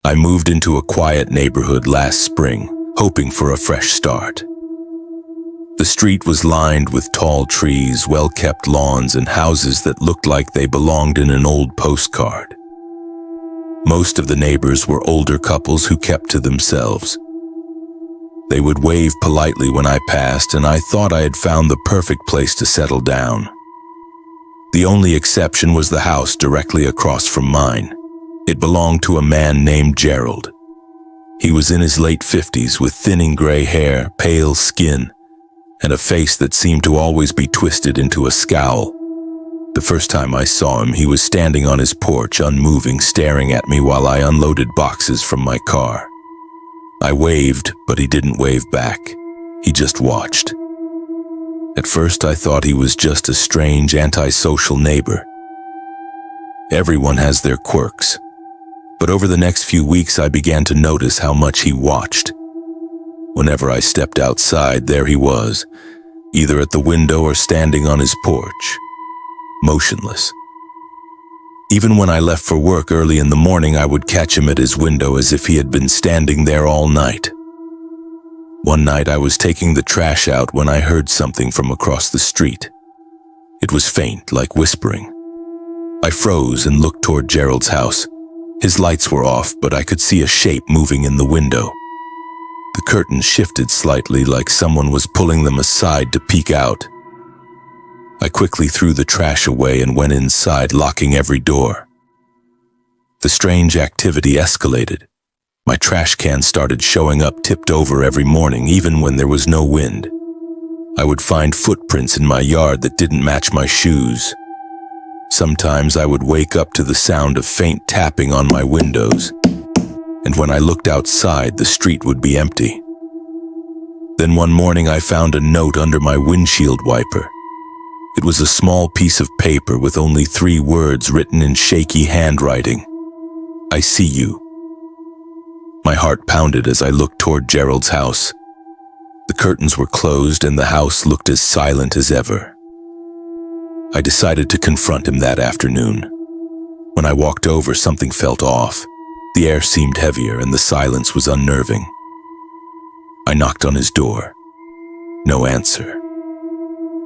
I moved into a quiet neighborhood last spring, hoping for a fresh start. The street was lined with tall trees, well-kept lawns, and houses that looked like they belonged in an old postcard. Most of the neighbors were older couples who kept to themselves. They would wave politely when I passed, and I thought I had found the perfect place to settle down. The only exception was the house directly across from mine. It belonged to a man named Gerald. He was in his late 50s with thinning gray hair, pale skin, and a face that seemed to always be twisted into a scowl. The first time I saw him, he was standing on his porch, unmoving, staring at me while I unloaded boxes from my car. I waved, but he didn't wave back. He just watched. At first, I thought he was just a strange, antisocial neighbor. Everyone has their quirks, but over the next few weeks, I began to notice how much he watched. Whenever I stepped outside, there he was, either at the window or standing on his porch, motionless. Even when I left for work early in the morning, I would catch him at his window as if he had been standing there all night. One night I was taking the trash out when I heard something from across the street. It was faint, like whispering. I froze and looked toward Gerald's house. His lights were off, but I could see a shape moving in the window. The curtains shifted slightly, like someone was pulling them aside to peek out. I quickly threw the trash away and went inside, locking every door. The strange activity escalated. My trash can started showing up tipped over every morning, even when there was no wind. I would find footprints in my yard that didn't match my shoes. Sometimes I would wake up to the sound of faint tapping on my windows, and when I looked outside, the street would be empty. Then one morning I found a note under my windshield wiper. It was a small piece of paper with only 3 words written in shaky handwriting. I see you. My heart pounded as I looked toward Gerald's house. The curtains were closed and the house looked as silent as ever. I decided to confront him that afternoon. When I walked over, something felt off. The air seemed heavier and the silence was unnerving. I knocked on his door. No answer.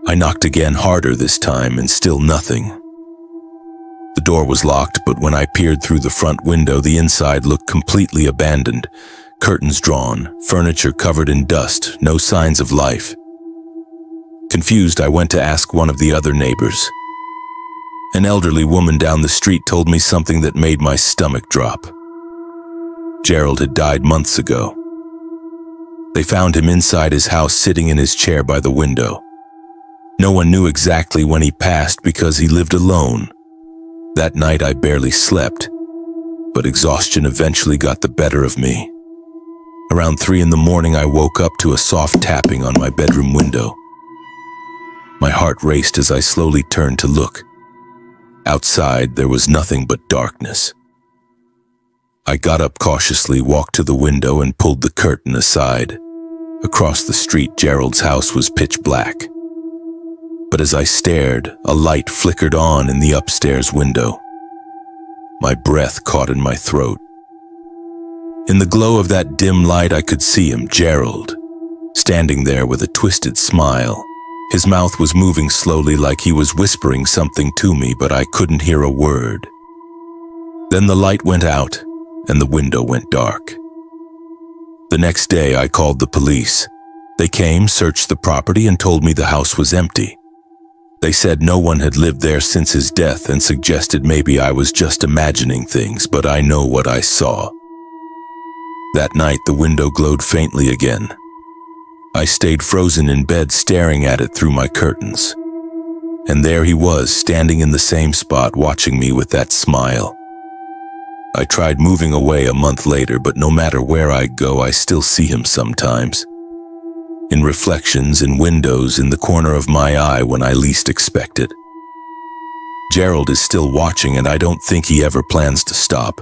I knocked again, harder this time, and still nothing. The door was locked, but when I peered through the front window, the inside looked completely abandoned. Curtains drawn, furniture covered in dust, no signs of life. Confused, I went to ask one of the other neighbors. An elderly woman down the street told me something that made my stomach drop. Gerald had died months ago. They found him inside his house, sitting in his chair by the window. No one knew exactly when he passed because he lived alone. That night I barely slept, but exhaustion eventually got the better of me. Around 3 in the morning, I woke up to a soft tapping on my bedroom window. My heart raced as I slowly turned to look. Outside, there was nothing but darkness. I got up cautiously, walked to the window, and pulled the curtain aside. Across the street, Gerald's house was pitch black. But as I stared, a light flickered on in the upstairs window. My breath caught in my throat. In the glow of that dim light, I could see him, Gerald, standing there with a twisted smile. His mouth was moving slowly, like he was whispering something to me, but I couldn't hear a word. Then the light went out, and the window went dark. The next day, I called the police. They came, searched the property, and told me the house was empty. They said no one had lived there since his death and suggested maybe I was just imagining things, but I know what I saw. That night, the window glowed faintly again. I stayed frozen in bed, staring at it through my curtains. And there he was, standing in the same spot, watching me with that smile. I tried moving away a month later, but no matter where I go, I still see him sometimes. In reflections, in windows, in the corner of my eye when I least expect it. Gerald is still watching, and I don't think he ever plans to stop.